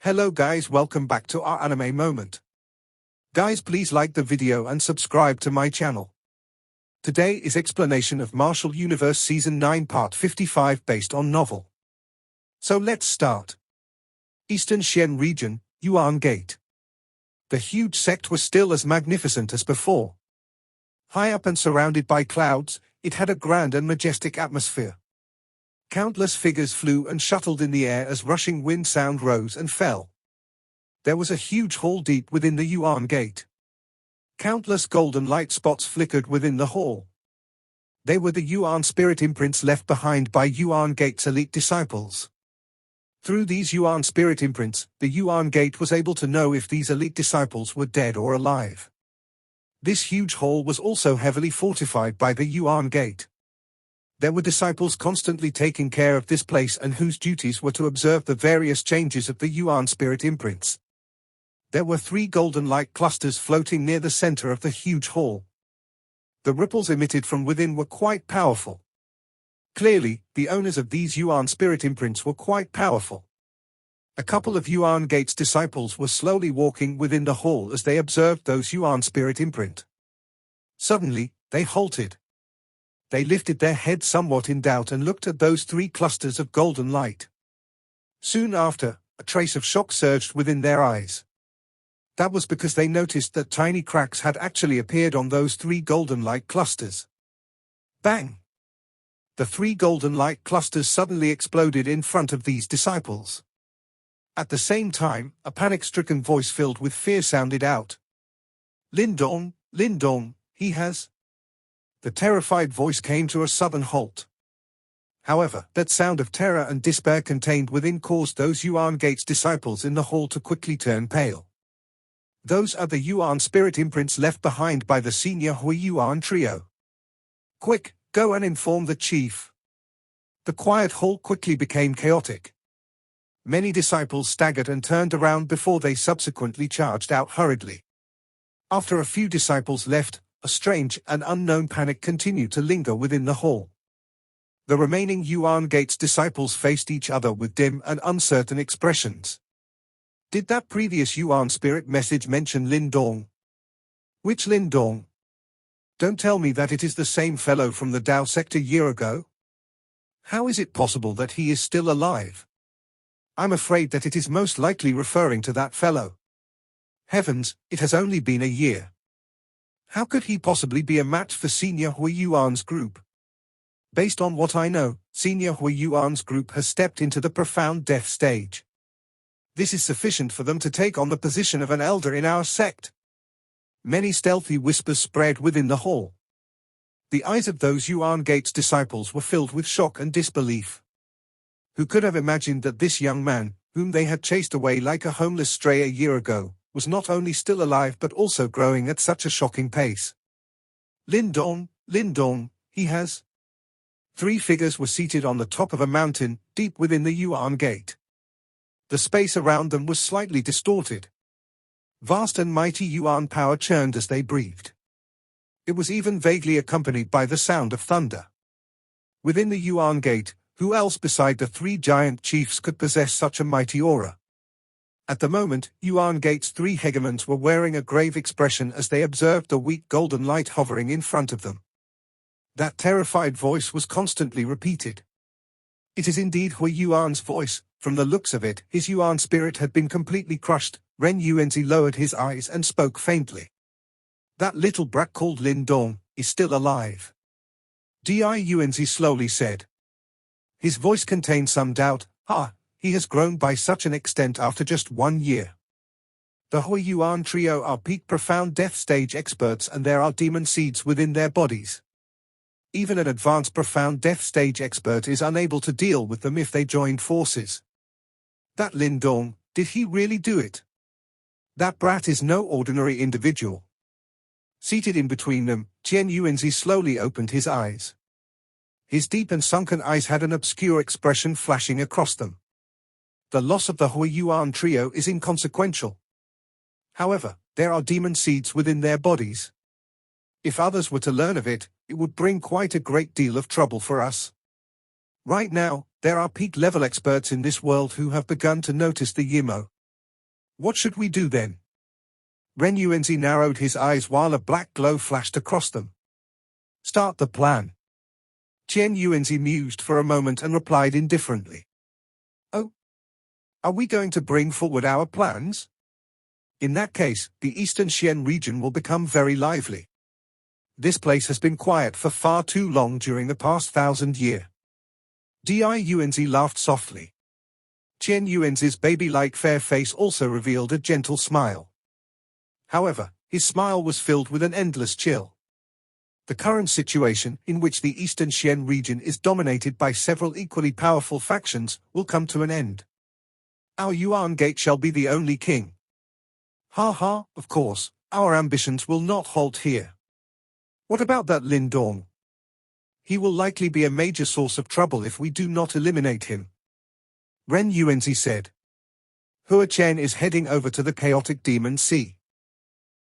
Hello guys, welcome back to our anime moment. Guys, please like the video and subscribe to my channel. Today is explanation of Martial Universe Season 9 Part 55 based on novel. So let's start. Eastern Xian region, Yuan Gate. The huge sect was still as magnificent as before. High up and surrounded by clouds, it had a grand and majestic atmosphere. Countless figures flew and shuttled in the air as rushing wind sound rose and fell. There was a huge hall deep within the Yuan Gate. Countless golden light spots flickered within the hall. They were the Yuan spirit imprints left behind by Yuan Gate's elite disciples. Through these Yuan spirit imprints, the Yuan Gate was able to know if these elite disciples were dead or alive. This huge hall was also heavily fortified by the Yuan Gate. There were disciples constantly taking care of this place and whose duties were to observe the various changes of the Yuan spirit imprints. There were 3 golden light clusters floating near the center of the huge hall. The ripples emitted from within were quite powerful. Clearly, the owners of these Yuan spirit imprints were quite powerful. A couple of Yuan Gate's disciples were slowly walking within the hall as they observed those Yuan spirit imprint. Suddenly, they halted. They lifted their heads somewhat in doubt and looked at those 3 clusters of golden light. Soon after, a trace of shock surged within their eyes. That was because they noticed that tiny cracks had actually appeared on those 3 golden light clusters. Bang! The 3 golden light clusters suddenly exploded in front of these disciples. At the same time, a panic-stricken voice filled with fear sounded out. Lindong, Lindong, he has... The terrified voice came to a sudden halt. However, that sound of terror and despair contained within caused those Yuan Gate's disciples in the hall to quickly turn pale. Those are the Yuan spirit imprints left behind by the senior Hui Yuan trio. Quick, go and inform the chief. The quiet hall quickly became chaotic. Many disciples staggered and turned around before they subsequently charged out hurriedly. After a few disciples left, a strange and unknown panic continued to linger within the hall. The remaining Yuan Gate's disciples faced each other with dim and uncertain expressions. Did that previous Yuan spirit message mention Lindong? Which Lindong? Don't tell me that it is the same fellow from the Dao sect a year ago. How is it possible that he is still alive? I'm afraid that it is most likely referring to that fellow. Heavens, it has only been a year. How could he possibly be a match for Senior Hui Yuan's group? Based on what I know, Senior Hui Yuan's group has stepped into the profound death stage. This is sufficient for them to take on the position of an elder in our sect. Many stealthy whispers spread within the hall. The eyes of those Yuan Gate's disciples were filled with shock and disbelief. Who could have imagined that this young man, whom they had chased away like a homeless stray a year ago, was not only still alive but also growing at such a shocking pace? Lindong, Lindong, he has... 3 figures were seated on the top of a mountain, deep within the Yuan Gate. The space around them was slightly distorted. Vast and mighty Yuan power churned as they breathed. It was even vaguely accompanied by the sound of thunder. Within the Yuan Gate, who else beside the 3 giant chiefs could possess such a mighty aura? At the moment, Yuan Gate's 3 hegemons were wearing a grave expression as they observed the weak golden light hovering in front of them. That terrified voice was constantly repeated. It is indeed Hui Yuan's voice. From the looks of it, his Yuan spirit had been completely crushed. Ren Yuanzi lowered his eyes and spoke faintly. That little brat called Lindong is still alive. Di Yuanzi slowly said. His voice contained some doubt. He has grown by such an extent after just 1 year. The Hui Yuan trio are peak profound death stage experts and there are demon seeds within their bodies. Even an advanced profound death stage expert is unable to deal with them if they join forces. That Lindong, did he really do it? That brat is no ordinary individual. Seated in between them, Chen Yuanzi slowly opened his eyes. His deep and sunken eyes had an obscure expression flashing across them. The loss of the Hui Yuan trio is inconsequential. However, there are demon seeds within their bodies. If others were to learn of it, it would bring quite a great deal of trouble for us. Right now, there are peak-level experts in this world who have begun to notice the Yimo. What should we do then? Ren Yuanzi narrowed his eyes while a black glow flashed across them. Start the plan. Chen Yuanzi mused for a moment and replied indifferently. Oh? Are we going to bring forward our plans? In that case, the Eastern Xian region will become very lively. This place has been quiet for far too long during the past 1,000 years. Yuanzi laughed softly. Chen Yuanzi's baby-like fair face also revealed a gentle smile. However, his smile was filled with an endless chill. The current situation, in which the Eastern Xian region is dominated by several equally powerful factions, will come to an end. Our Yuan Gate shall be the only king. Ha ha, of course, our ambitions will not halt here. What about that Lin Dong? He will likely be a major source of trouble if we do not eliminate him. Ren Yuanzi said. Hua Chen is heading over to the chaotic demon sea.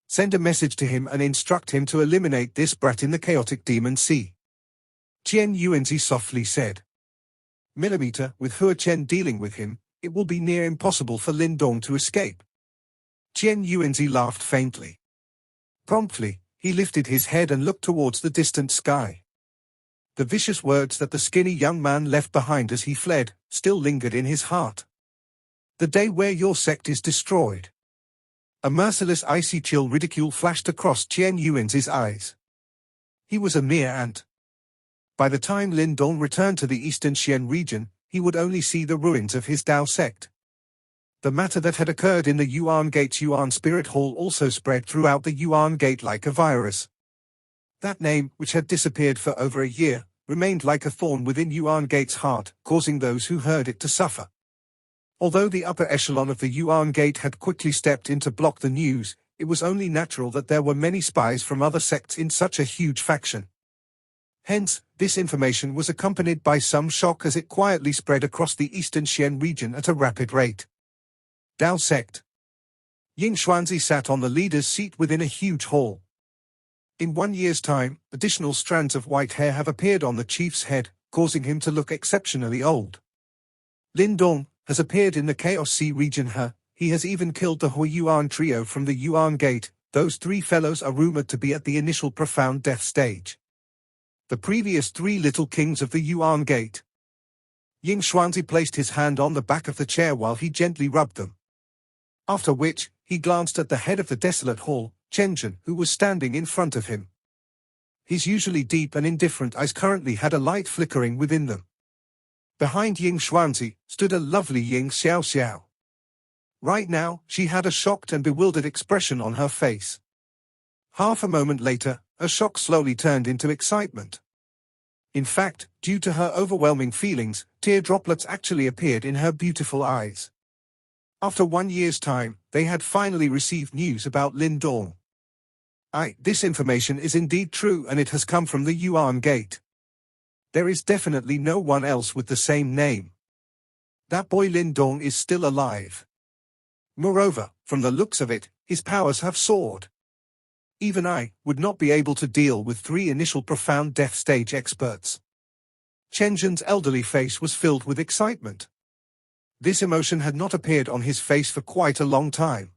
Send a message to him and instruct him to eliminate this brat in the chaotic demon sea. Chen Yuanzi softly said. With Hua Chen dealing with him, it will be near impossible for Lin Dong to escape. Chen Yuanzi laughed faintly. Promptly, he lifted his head and looked towards the distant sky. The vicious words that the skinny young man left behind as he fled still lingered in his heart. The day where your sect is destroyed. A merciless icy chill ridicule flashed across Chen Yuanzi's eyes. He was a mere ant. By the time Lin Dong returned to the Eastern Xian region, he would only see the ruins of his Dao sect. The matter that had occurred in the Yuan Gate's Yuan Spirit Hall also spread throughout the Yuan Gate like a virus. That name, which had disappeared for over a year, remained like a thorn within Yuan Gate's heart, causing those who heard it to suffer. Although the upper echelon of the Yuan Gate had quickly stepped in to block the news, it was only natural that there were many spies from other sects in such a huge faction. Hence, this information was accompanied by some shock as it quietly spread across the Eastern Xian region at a rapid rate. Dao sect. Ying Xuanzi sat on the leader's seat within a huge hall. In 1 year's time, additional strands of white hair have appeared on the chief's head, causing him to look exceptionally old. Lin Dong has appeared in the Chaos Sea region. He has even killed the Hua Yuan trio from the Yuan Gate. Those 3 fellows are rumored to be at the initial profound death stage. The previous 3 little kings of the Yuan Gate. Ying Xuanzi placed his hand on the back of the chair while he gently rubbed them. After which, he glanced at the head of the desolate hall, Chen Zhen, who was standing in front of him. His usually deep and indifferent eyes currently had a light flickering within them. Behind Ying Xuanzi stood a lovely Ying Xiaoxiao. Right now, she had a shocked and bewildered expression on her face. Half a moment later, her shock slowly turned into excitement. In fact, due to her overwhelming feelings, tear droplets actually appeared in her beautiful eyes. After 1 year's time, they had finally received news about Lin Dong. This information is indeed true, and it has come from the Yuan Gate. There is definitely no one else with the same name. That boy Lin Dong is still alive. Moreover, from the looks of it, his powers have soared. Even I would not be able to deal with 3 initial profound death stage experts. Chen Zhen's elderly face was filled with excitement. This emotion had not appeared on his face for quite a long time.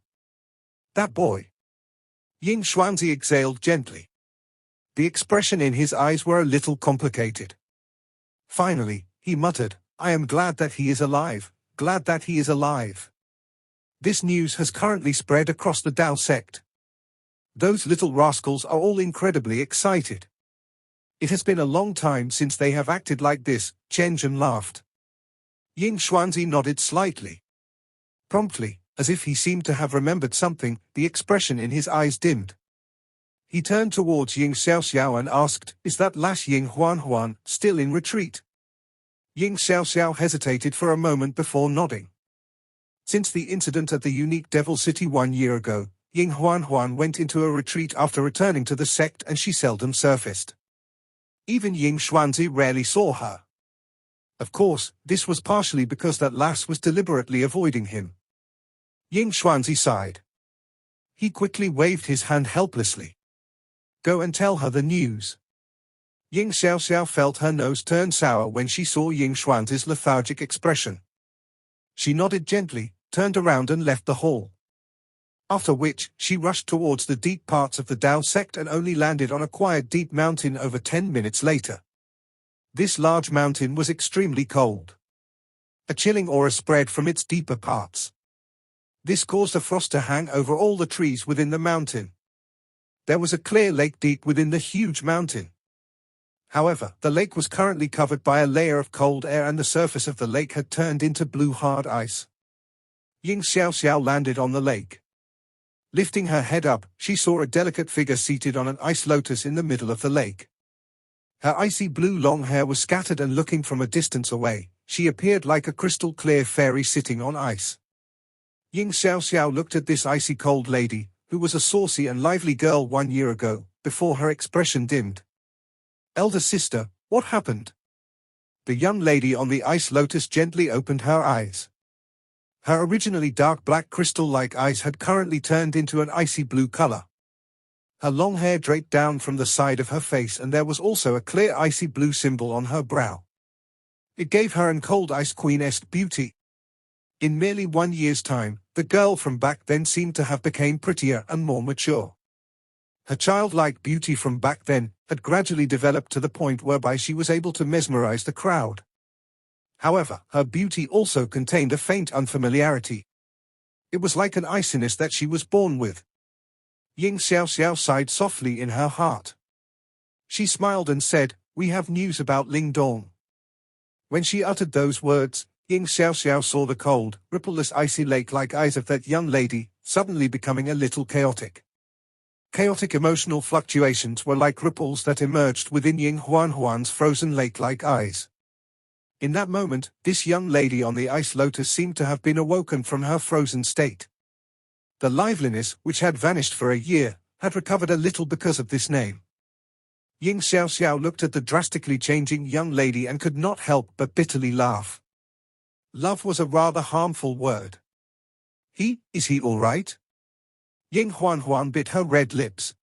That boy. Ying Xuanzi exhaled gently. The expression in his eyes were a little complicated. Finally, he muttered, I am glad that he is alive, glad that he is alive. This news has currently spread across the Dao sect. Those little rascals are all incredibly excited. It has been a long time since they have acted like this. Chen Zhen laughed. Ying Xuanzi nodded slightly. Promptly, as if he seemed to have remembered something, the expression in his eyes dimmed. He turned towards Ying Xiaoxiao and asked, is that lass Ying Huan Huan still in retreat? Ying Xiaoxiao hesitated for a moment before nodding. Since the incident at the unique Devil City 1 year ago, Ying Huan Huan went into a retreat after returning to the sect, and she seldom surfaced. Even Ying Xuanzi rarely saw her. Of course, this was partially because that lass was deliberately avoiding him. Ying Xuanzi sighed. He quickly waved his hand helplessly. Go and tell her the news. Ying Xiaoxiao felt her nose turn sour when she saw Ying Xuanzi's lethargic expression. She nodded gently, turned around and left the hall. After which, she rushed towards the deep parts of the Tao sect and only landed on a quiet deep mountain over 10 minutes later. This large mountain was extremely cold. A chilling aura spread from its deeper parts. This caused a frost to hang over all the trees within the mountain. There was a clear lake deep within the huge mountain. However, the lake was currently covered by a layer of cold air and the surface of the lake had turned into blue hard ice. Ying Xiao landed on the lake. Lifting her head up, she saw a delicate figure seated on an ice lotus in the middle of the lake. Her icy blue long hair was scattered and looking from a distance away, she appeared like a crystal-clear fairy sitting on ice. Ying Xiao looked at this icy cold lady, who was a saucy and lively girl 1 year ago, before her expression dimmed. "Elder sister, what happened?" The young lady on the ice lotus gently opened her eyes. Her originally dark black crystal-like eyes had currently turned into an icy blue color. Her long hair draped down from the side of her face and there was also a clear icy blue symbol on her brow. It gave her an cold ice queen-esque beauty. In merely 1 year's time, the girl from back then seemed to have become prettier and more mature. Her childlike beauty from back then had gradually developed to the point whereby she was able to mesmerize the crowd. However, her beauty also contained a faint unfamiliarity. It was like an iciness that she was born with. Ying Xiao sighed softly in her heart. She smiled and said, "We have news about Ling Dong." When she uttered those words, Ying Xiao saw the cold, rippleless icy lake-like eyes of that young lady, suddenly becoming a little chaotic. Chaotic emotional fluctuations were like ripples that emerged within Ying Huan Huan's frozen lake-like eyes. In that moment, this young lady on the ice lotus seemed to have been awoken from her frozen state. The liveliness, which had vanished for a year, had recovered a little because of this name. Ying Xiao looked at the drastically changing young lady and could not help but bitterly laugh. Love was a rather harmful word. Is he all right? Ying Huan Huan bit her red lips.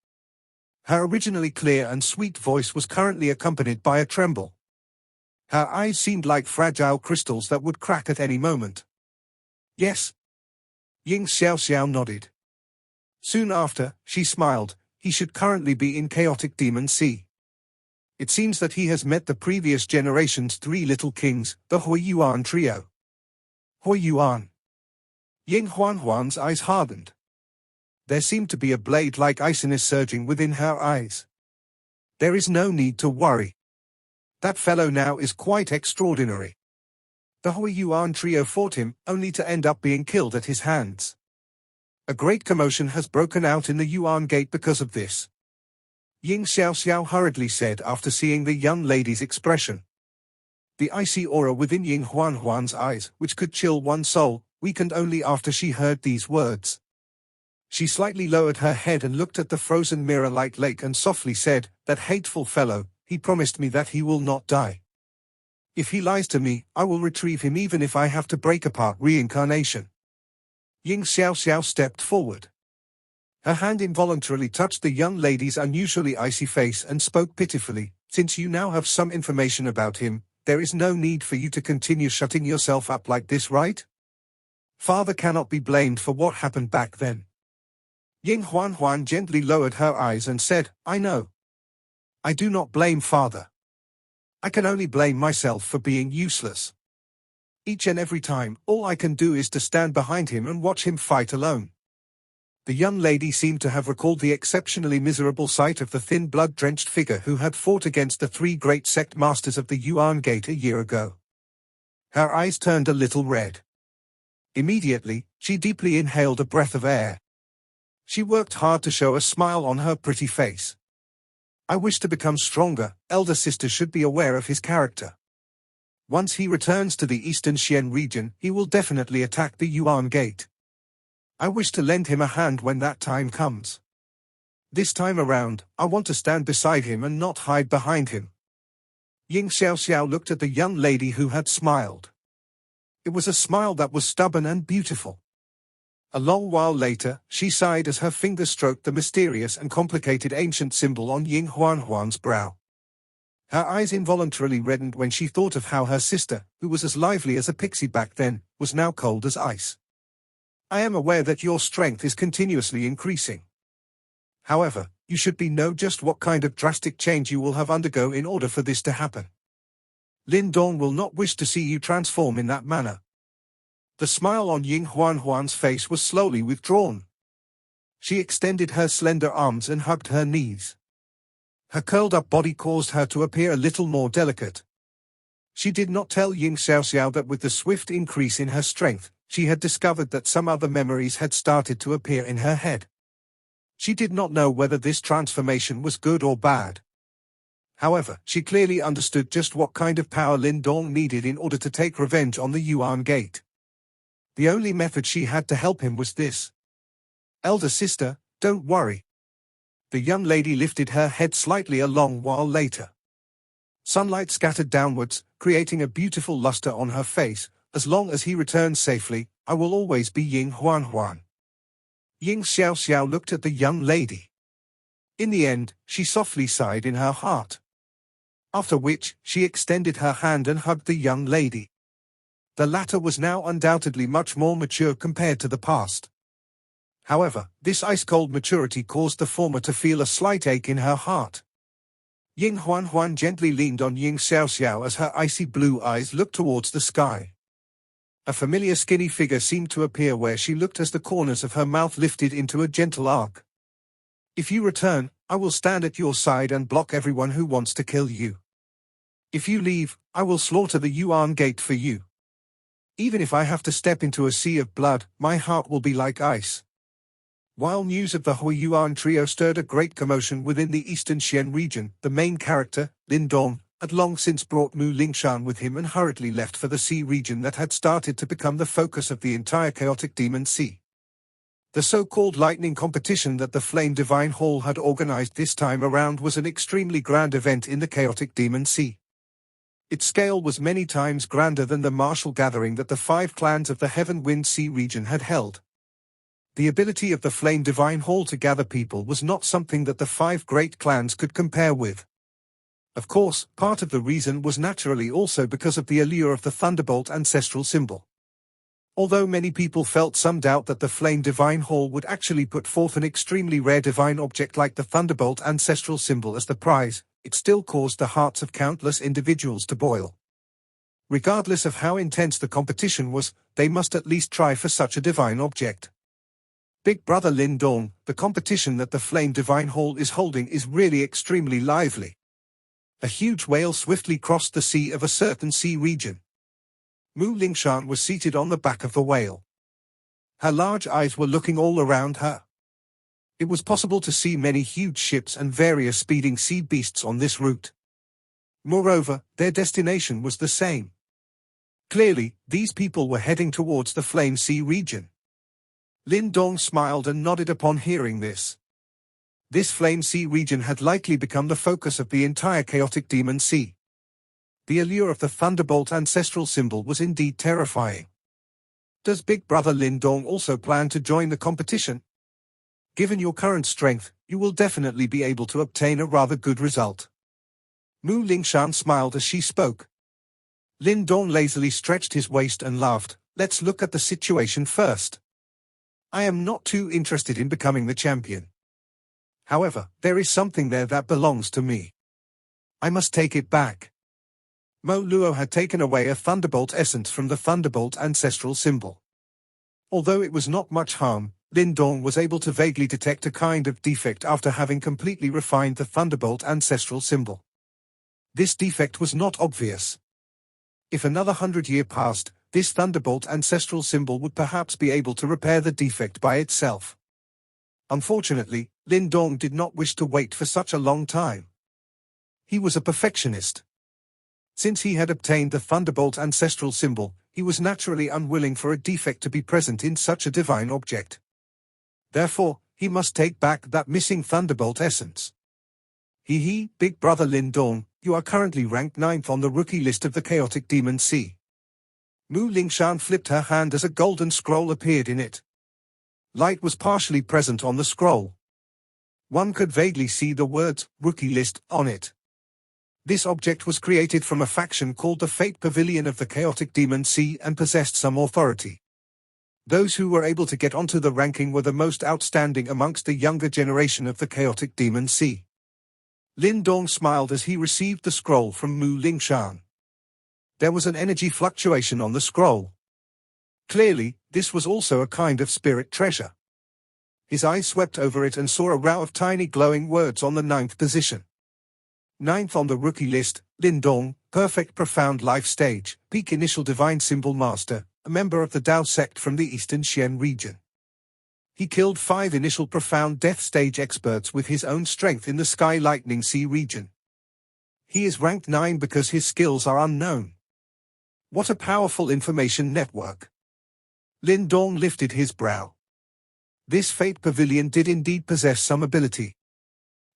Her originally clear and sweet voice was currently accompanied by a tremble. Her eyes seemed like fragile crystals that would crack at any moment. Yes. Ying Xiao nodded. Soon after, she smiled. He should currently be in chaotic Demon Sea. It seems that he has met the previous generation's 3 little kings, the Huiyuan trio. Huiyuan. Ying Huan Huan's eyes hardened. There seemed to be a blade-like iciness surging within her eyes. There is no need to worry. That fellow now is quite extraordinary. The Huiyuan trio fought him, only to end up being killed at his hands. A great commotion has broken out in the Yuan Gate because of this. Ying Xiao hurriedly said after seeing the young lady's expression. The icy aura within Ying Huan Huan's eyes, which could chill one's soul, weakened only after she heard these words. She slightly lowered her head and looked at the frozen mirror-like lake and softly said, "That hateful fellow, he promised me that he will not die. If he lies to me, I will retrieve him even if I have to break apart reincarnation." Ying Xiao stepped forward. Her hand involuntarily touched the young lady's unusually icy face and spoke pitifully, "Since you now have some information about him, there is no need for you to continue shutting yourself up like this, right? Father cannot be blamed for what happened back then." Ying Huan Huan gently lowered her eyes and said, "I know. I do not blame Father. I can only blame myself for being useless. Each and every time, all I can do is to stand behind him and watch him fight alone." The young lady seemed to have recalled the exceptionally miserable sight of the thin blood-drenched figure who had fought against the 3 great sect masters of the Yuan Gate a year ago. Her eyes turned a little red. Immediately, she deeply inhaled a breath of air. She worked hard to show a smile on her pretty face. "I wish to become stronger. Elder sister should be aware of his character. Once he returns to the eastern Xian region, he will definitely attack the Yuan Gate. I wish to lend him a hand when that time comes. This time around, I want to stand beside him and not hide behind him." Ying Xiao looked at the young lady who had smiled. It was a smile that was stubborn and beautiful. A long while later, she sighed as her finger stroked the mysterious and complicated ancient symbol on Ying Huan Huan's brow. Her eyes involuntarily reddened when she thought of how her sister, who was as lively as a pixie back then, was now cold as ice. I am aware that your strength is continuously increasing. However, you should know just what kind of drastic change you will have undergo in order for this to happen. Lin Dong will not wish to see you transform in that manner. The smile on Ying Huan Huan's face was slowly withdrawn. She extended her slender arms and hugged her knees. Her curled-up body caused her to appear a little more delicate. She did not tell Ying Xiaoxiao that with the swift increase in her strength, she had discovered that some other memories had started to appear in her head. She did not know whether this transformation was good or bad. However, she clearly understood just what kind of power Lin Dong needed in order to take revenge on the Yuan Gate. The only method she had to help him was this. Elder sister, don't worry. The young lady lifted her head slightly a long while later. Sunlight scattered downwards, creating a beautiful luster on her face. As long as he returns safely, I will always be Ying Huan Huan. Ying Xiaoxiao looked at the young lady. In the end, she softly sighed in her heart. After which, she extended her hand and hugged the young lady. The latter was now undoubtedly much more mature compared to the past. However, this ice-cold maturity caused the former to feel a slight ache in her heart. Ying Huan Huan gently leaned on Ying Xiaoxiao as her icy blue eyes looked towards the sky. A familiar skinny figure seemed to appear where she looked as the corners of her mouth lifted into a gentle arc. If you return, I will stand at your side and block everyone who wants to kill you. If you leave, I will slaughter the Yuan Gate for you. Even if I have to step into a sea of blood, my heart will be like ice. While news of the Huiyuan trio stirred a great commotion within the eastern Xian region, the main character, Lin Dong, had long since brought Mu Lingshan with him and hurriedly left for the sea region that had started to become the focus of the entire chaotic demon sea. The so-called lightning competition that the Flame Divine Hall had organized this time around was an extremely grand event in the chaotic demon sea. Its scale was many times grander than the martial gathering that the 5 clans of the Heaven Wind Sea region had held. The ability of the Flame Divine Hall to gather people was not something that the 5 great clans could compare with. Of course, part of the reason was naturally also because of the allure of the Thunderbolt ancestral symbol. Although many people felt some doubt that the Flame Divine Hall would actually put forth an extremely rare divine object like the Thunderbolt ancestral symbol as the prize, it still caused the hearts of countless individuals to boil. Regardless of how intense the competition was, they must at least try for such a divine object. Big Brother Lin Dong, the competition that the Flame Divine Hall is holding is really extremely lively. A huge whale swiftly crossed the sea of a certain sea region. Mu Lingshan was seated on the back of the whale. Her large eyes were looking all around her. It was possible to see many huge ships and various speeding sea beasts on this route. Moreover, their destination was the same. Clearly, these people were heading towards the Flame Sea region. Lin Dong smiled and nodded upon hearing this. This Flame Sea region had likely become the focus of the entire chaotic demon sea. The allure of the Thunderbolt ancestral symbol was indeed terrifying. Does Big Brother Lin Dong also plan to join the competition? Given your current strength, you will definitely be able to obtain a rather good result. Mu Lingshan smiled as she spoke. Lin Dong lazily stretched his waist and laughed. Let's look at the situation first. I am not too interested in becoming the champion. However, there is something there that belongs to me. I must take it back. Mo Luo had taken away a Thunderbolt essence from the Thunderbolt ancestral symbol. Although it was not much harm, Lin Dong was able to vaguely detect a kind of defect after having completely refined the Thunderbolt ancestral symbol. This defect was not obvious. If another 100 years passed, this Thunderbolt ancestral symbol would perhaps be able to repair the defect by itself. Unfortunately, Lin Dong did not wish to wait for such a long time. He was a perfectionist. Since he had obtained the Thunderbolt ancestral symbol, he was naturally unwilling for a defect to be present in such a divine object. Therefore, he must take back that missing Thunderbolt essence. Big Brother Lin Dong, you are currently ranked 9th on the rookie list of the chaotic demon sea. Mu Lingshan flipped her hand as a golden scroll appeared in it. Light was partially present on the scroll. One could vaguely see the words, Rookie List, on it. This object was created from a faction called the Fate Pavilion of the Chaotic Demon Sea and possessed some authority. Those who were able to get onto the ranking were the most outstanding amongst the younger generation of the chaotic demon sea. Lin Dong smiled as he received the scroll from Mu Lingshan. There was an energy fluctuation on the scroll. Clearly, this was also a kind of spirit treasure. His eyes swept over it and saw a row of tiny glowing words on the 9th position. 9th on the rookie list, Lin Dong, perfect profound life stage, peak initial divine symbol master, a member of the Dao sect from the Eastern Xian region. He killed 5 initial profound death stage experts with his own strength in the Sky Lightning Sea region. He is ranked 9 because his skills are unknown. What a powerful information network. Lin Dong lifted his brow. This Fate Pavilion did indeed possess some ability.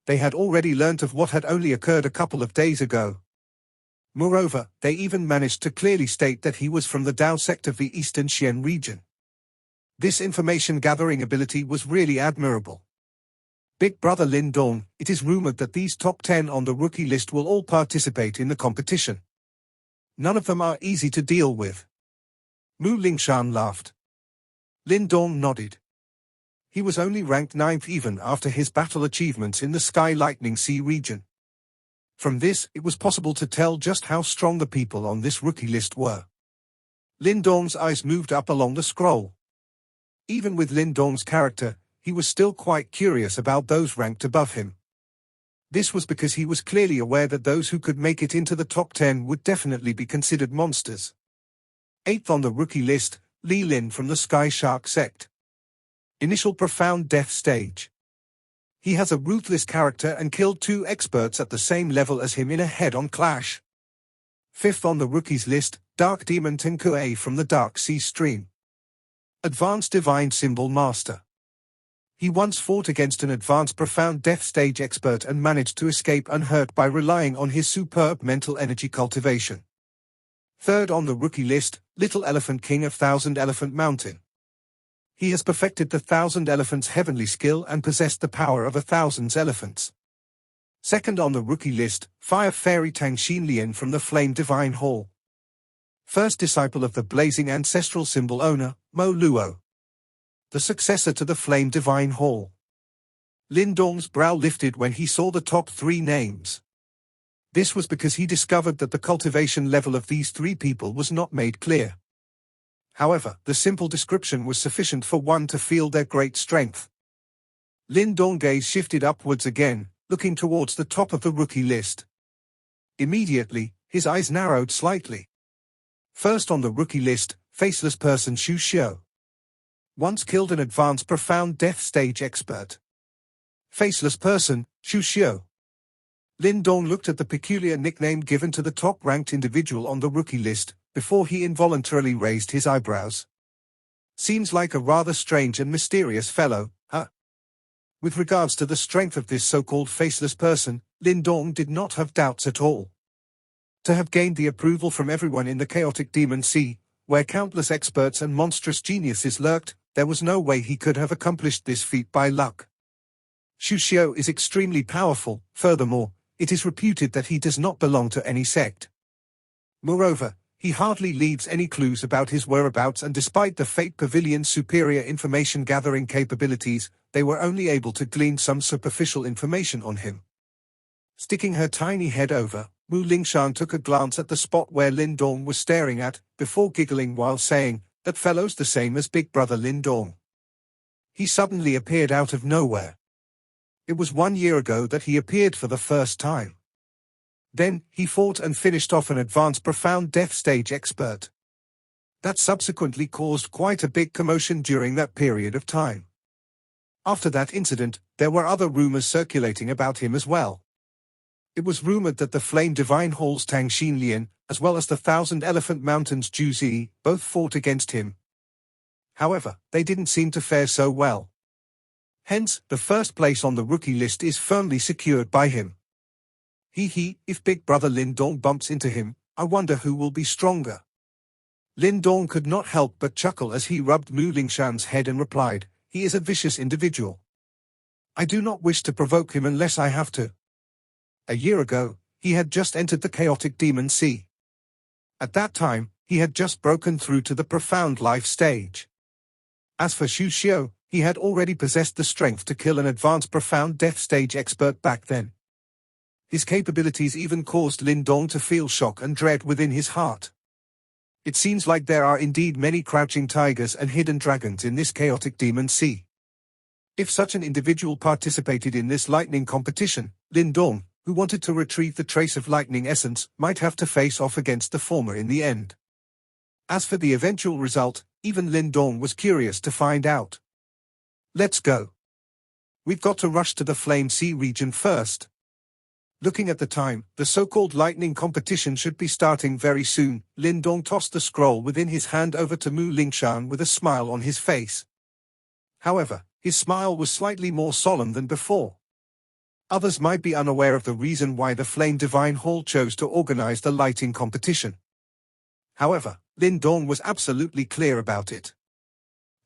They had already learnt of what had only occurred a couple of days ago. Moreover, they even managed to clearly state that he was from the Dao sect of the Eastern Xian region. This information-gathering ability was really admirable. Big Brother Lin Dong, it is rumored that these top 10 on the rookie list will all participate in the competition. None of them are easy to deal with. Mu Lingshan laughed. Lin Dong nodded. He was only ranked 9th even after his battle achievements in the Sky Lightning Sea region. From this, it was possible to tell just how strong the people on this rookie list were. Lin Dong's eyes moved up along the scroll. Even with Lin Dong's character, he was still quite curious about those ranked above him. This was because he was clearly aware that those who could make it into the top 10 would definitely be considered monsters. 8th on the rookie list, Li Lin from the Sky Shark sect. Initial profound death stage. He has a ruthless character and killed 2 experts at the same level as him in a head-on clash. 5th on the rookies list, Dark Demon Tenkue from the Dark Sea stream. Advanced Divine Symbol Master. He once fought against an advanced profound death stage expert and managed to escape unhurt by relying on his superb mental energy cultivation. 3rd on the rookie list, Little Elephant King of Thousand Elephant Mountain. He has perfected the Thousand Elephants' heavenly skill and possessed the power of 1,000 elephants. 2nd on the rookie list, Fire Fairy Tang Xinlian from the Flame Divine Hall. First disciple of the blazing ancestral symbol owner, Mo Luo. The successor to the Flame Divine Hall. Lin Dong's brow lifted when he saw the top 3 names. This was because he discovered that the cultivation level of these 3 people was not made clear. However, the simple description was sufficient for one to feel their great strength. Lin Dong's gaze shifted upwards again, looking towards the top of the rookie list. Immediately, his eyes narrowed slightly. First on the rookie list, Faceless Person Xu Xiu. Once killed an advanced profound death stage expert. Faceless Person, Xu Xiu. Lin Dong looked at the peculiar nickname given to the top-ranked individual on the rookie list, before he involuntarily raised his eyebrows. Seems like a rather strange and mysterious fellow, huh? With regards to the strength of this so-called faceless person, Lin Dong did not have doubts at all. To have gained the approval from everyone in the chaotic demon sea, where countless experts and monstrous geniuses lurked, there was no way he could have accomplished this feat by luck. Xu Xiu is extremely powerful. Furthermore, it is reputed that he does not belong to any sect. Moreover, he hardly leaves any clues about his whereabouts, and despite the Fate Pavilion's superior information-gathering capabilities, they were only able to glean some superficial information on him. Sticking her tiny head over, Mu Lingshan took a glance at the spot where Lin Dong was staring at, before giggling while saying, "That fellow's the same as Big Brother Lin Dong." He suddenly appeared out of nowhere. It was 1 year ago that he appeared for the first time. Then, he fought and finished off an advanced profound death stage expert. That subsequently caused quite a big commotion during that period of time. After that incident, there were other rumors circulating about him as well. It was rumored that the Flame Divine Hall's Tang Xinlian, as well as the Thousand Elephant Mountain's Zhu Zi, both fought against him. However, they didn't seem to fare so well. Hence, the first place on the rookie list is firmly secured by him. If Big Brother Lin Dong bumps into him, I wonder who will be stronger. Lin Dong could not help but chuckle as he rubbed Mu Lingshan's head and replied, "He is a vicious individual. I do not wish to provoke him unless I have to." A year ago, he had just entered the chaotic demon sea. At that time, he had just broken through to the profound life stage. As for Xu Xiu, he had already possessed the strength to kill an advanced profound death stage expert back then. His capabilities even caused Lin Dong to feel shock and dread within his heart. It seems like there are indeed many crouching tigers and hidden dragons in this chaotic demon sea. If such an individual participated in this lightning competition, Lin Dong, who wanted to retrieve the trace of lightning essence, might have to face off against the former in the end. As for the eventual result, even Lin Dong was curious to find out. Let's go. We've got to rush to the Flame Sea region first. Looking at the time, the so-called lightning competition should be starting very soon. Lin Dong tossed the scroll within his hand over to Mu Lingshan with a smile on his face. However, his smile was slightly more solemn than before. Others might be unaware of the reason why the Flame Divine Hall chose to organize the lighting competition. However, Lin Dong was absolutely clear about it.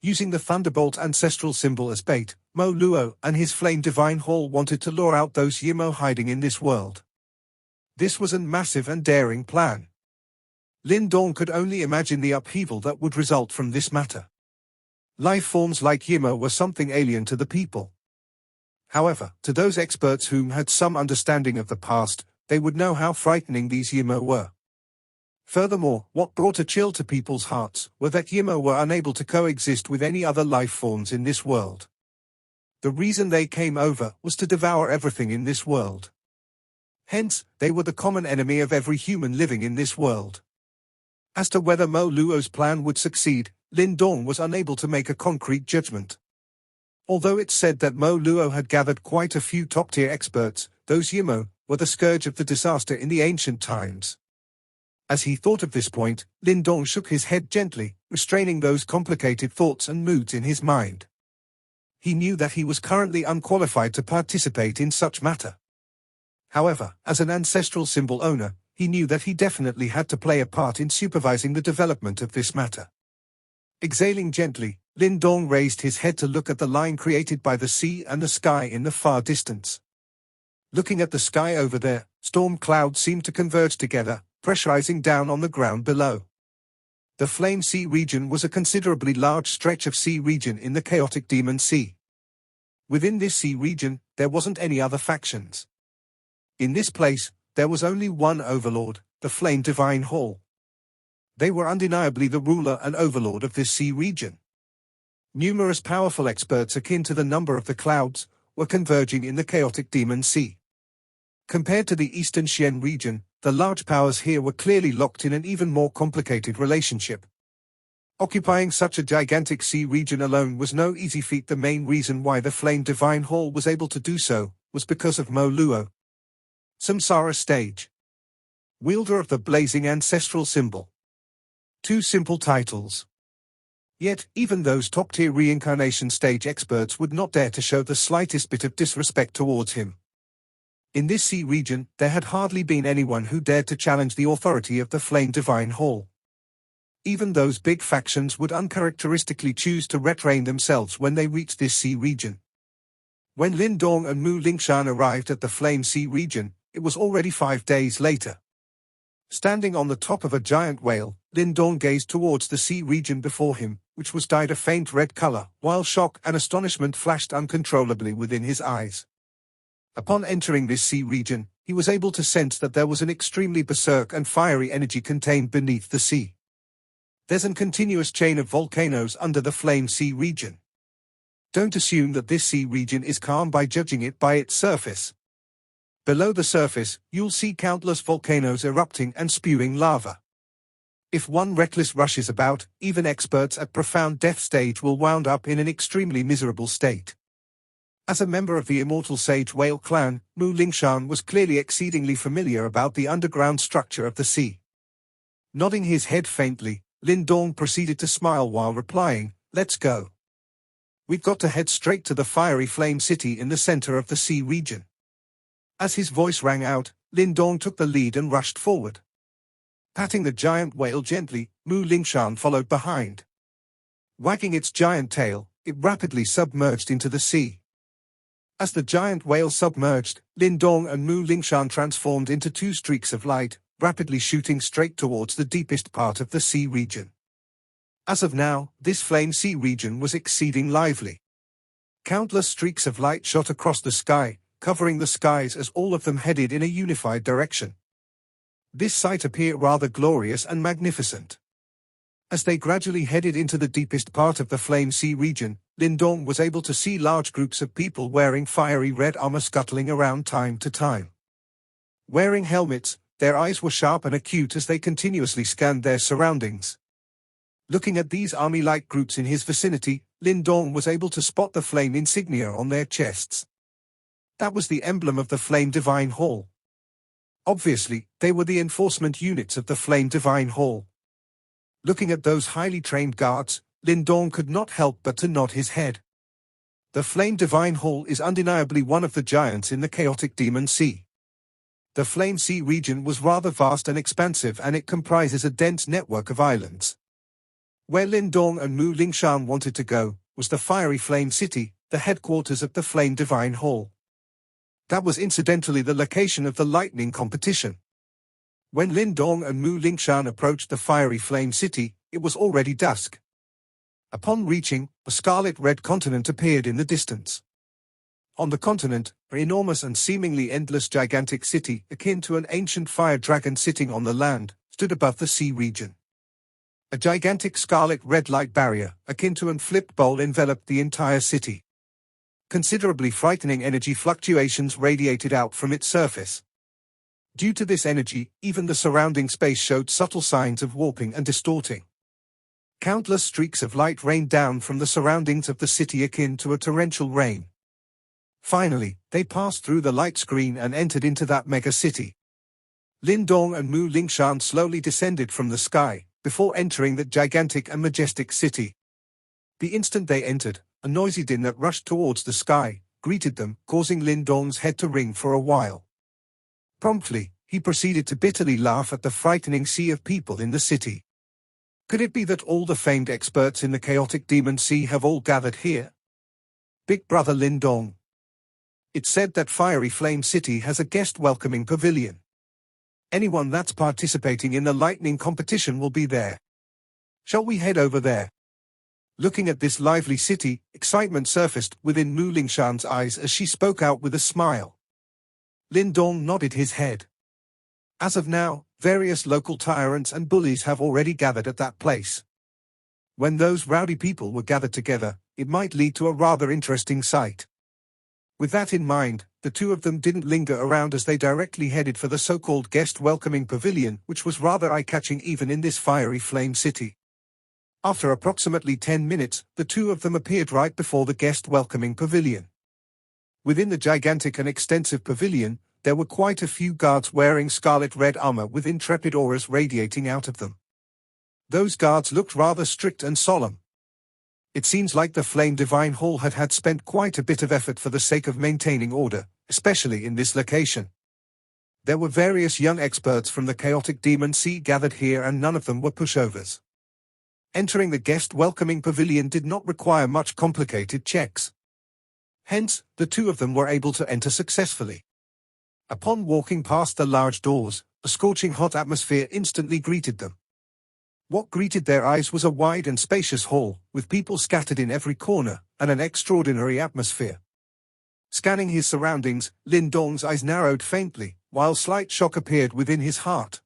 Using the Thunderbolt ancestral symbol as bait, Mo Luo and his Flame Divine Hall wanted to lure out those Yimo hiding in this world. This was a massive and daring plan. Lin Dong could only imagine the upheaval that would result from this matter. Life forms like Yimo were something alien to the people. However, to those experts whom had some understanding of the past, they would know how frightening these Yimo were. Furthermore, what brought a chill to people's hearts were that Yimo were unable to coexist with any other life forms in this world. The reason they came over was to devour everything in this world. Hence, they were the common enemy of every human living in this world. As to whether Mo Luo's plan would succeed, Lin Dong was unable to make a concrete judgment. Although it's said that Mo Luo had gathered quite a few top-tier experts, those Yimo were the scourge of the disaster in the ancient times. As he thought of this point, Lin Dong shook his head gently, restraining those complicated thoughts and moods in his mind. He knew that he was currently unqualified to participate in such matter. However, as an ancestral symbol owner, he knew that he definitely had to play a part in supervising the development of this matter. Exhaling gently, Lin Dong raised his head to look at the line created by the sea and the sky in the far distance. Looking at the sky over there, storm clouds seemed to converge together, pressurizing down on the ground below. The Flame Sea region was a considerably large stretch of sea region in the chaotic Demon Sea. Within this sea region, there wasn't any other factions. In this place, there was only one overlord, the Flame Divine Hall. They were undeniably the ruler and overlord of this sea region. Numerous powerful experts akin to the number of the clouds were converging in the chaotic Demon Sea. Compared to the Eastern Xian region, the large powers here were clearly locked in an even more complicated relationship. Occupying such a gigantic sea region alone was no easy feat. The main reason why the Flame Divine Hall was able to do so was because of Mo Luo. Samsara Stage. Wielder of the blazing ancestral symbol. 2 simple titles. Yet, even those top-tier reincarnation stage experts would not dare to show the slightest bit of disrespect towards him. In this sea region, there had hardly been anyone who dared to challenge the authority of the Flame Divine Hall. Even those big factions would uncharacteristically choose to retrain themselves when they reached this sea region. When Lin Dong and Mu Lingshan arrived at the Flame Sea region, it was already 5 days later. Standing on the top of a giant whale, Lin Dong gazed towards the sea region before him, which was dyed a faint red color, while shock and astonishment flashed uncontrollably within his eyes. Upon entering this sea region, he was able to sense that there was an extremely berserk and fiery energy contained beneath the sea. There's a continuous chain of volcanoes under the Flame Sea region. Don't assume that this sea region is calm by judging it by its surface. Below the surface, you'll see countless volcanoes erupting and spewing lava. If one reckless rushes about, even experts at profound death stage will wound up in an extremely miserable state. As a member of the immortal sage whale clan, Mu Lingshan was clearly exceedingly familiar about the underground structure of the sea. Nodding his head faintly, Lin Dong proceeded to smile while replying, "Let's go. We've got to head straight to the fiery flame city in the center of the sea region." As his voice rang out, Lin Dong took the lead and rushed forward. Patting the giant whale gently, Mu Lingshan followed behind. Wagging its giant tail, it rapidly submerged into the sea. As the giant whale submerged, Lin Dong and Mu Lingshan transformed into 2 streaks of light, rapidly shooting straight towards the deepest part of the sea region. As of now, this flame sea region was exceeding lively. Countless streaks of light shot across the sky, covering the skies as all of them headed in a unified direction. This sight appeared rather glorious and magnificent. As they gradually headed into the deepest part of the flame sea region, Lindong was able to see large groups of people wearing fiery red armor scuttling around time to time. Wearing helmets, their eyes were sharp and acute as they continuously scanned their surroundings. Looking at these army-like groups in his vicinity, Lindong was able to spot the flame insignia on their chests. That was the emblem of the Flame Divine Hall. Obviously, they were the enforcement units of the Flame Divine Hall. Looking at those highly trained guards, Lindong could not help but to nod his head. The Flame Divine Hall is undeniably one of the giants in the chaotic Demon Sea. The Flame Sea region was rather vast and expansive, and it comprises a dense network of islands. Where Lindong and Mu Lingshan wanted to go was the Fiery Flame City, the headquarters of the Flame Divine Hall. That was incidentally the location of the lightning competition. When Lindong and Mu Lingshan approached the Fiery Flame City, it was already dusk. Upon reaching, a scarlet-red continent appeared in the distance. On the continent, an enormous and seemingly endless gigantic city, akin to an ancient fire dragon sitting on the land, stood above the sea region. A gigantic scarlet-red light barrier, akin to an flipped bowl, enveloped the entire city. Considerably frightening energy fluctuations radiated out from its surface. Due to this energy, even the surrounding space showed subtle signs of warping and distorting. Countless streaks of light rained down from the surroundings of the city, akin to a torrential rain. Finally, they passed through the light screen and entered into that mega city. Lindong and Mu Lingshan slowly descended from the sky, before entering the gigantic and majestic city. The instant they entered, a noisy din that rushed towards the sky greeted them, causing Lindong's head to ring for a while. Promptly, he proceeded to bitterly laugh at the frightening sea of people in the city. Could it be that all the famed experts in the chaotic Demon Sea have all gathered here? Big Brother Lindong. It's said that Fiery Flame City has a guest welcoming pavilion. Anyone that's participating in the lightning competition will be there. Shall we head over there? Looking at this lively city, excitement surfaced within Mu Lingshan's eyes as she spoke out with a smile. Lindong nodded his head. As of now, various local tyrants and bullies have already gathered at that place. When those rowdy people were gathered together, it might lead to a rather interesting sight. With that in mind, the two of them didn't linger around as they directly headed for the so-called guest welcoming pavilion, which was rather eye-catching even in this Fiery Flame City. After approximately 10 minutes, the two of them appeared right before the guest welcoming pavilion. Within the gigantic and extensive pavilion, there were quite a few guards wearing scarlet-red armor with intrepid auras radiating out of them. Those guards looked rather strict and solemn. It seems like the Flame Divine Hall had spent quite a bit of effort for the sake of maintaining order, especially in this location. There were various young experts from the chaotic Demon Sea gathered here, and none of them were pushovers. Entering the guest welcoming pavilion did not require much complicated checks. Hence, the two of them were able to enter successfully. Upon walking past the large doors, a scorching hot atmosphere instantly greeted them. What greeted their eyes was a wide and spacious hall, with people scattered in every corner, and an extraordinary atmosphere. Scanning his surroundings, Lindong's eyes narrowed faintly, while slight shock appeared within his heart.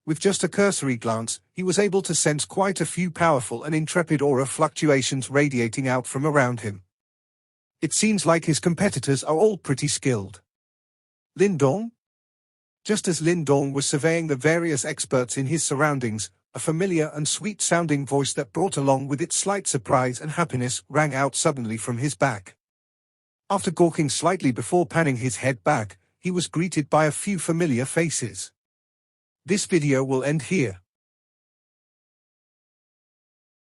With just a cursory glance, he was able to sense quite a few powerful and intrepid aura fluctuations radiating out from around him. It seems like his competitors are all pretty skilled. Lindong? Just as Lindong was surveying the various experts in his surroundings, a familiar and sweet-sounding voice that brought along with it slight surprise and happiness rang out suddenly from his back. After gawking slightly before panning his head back, he was greeted by a few familiar faces. This video will end here.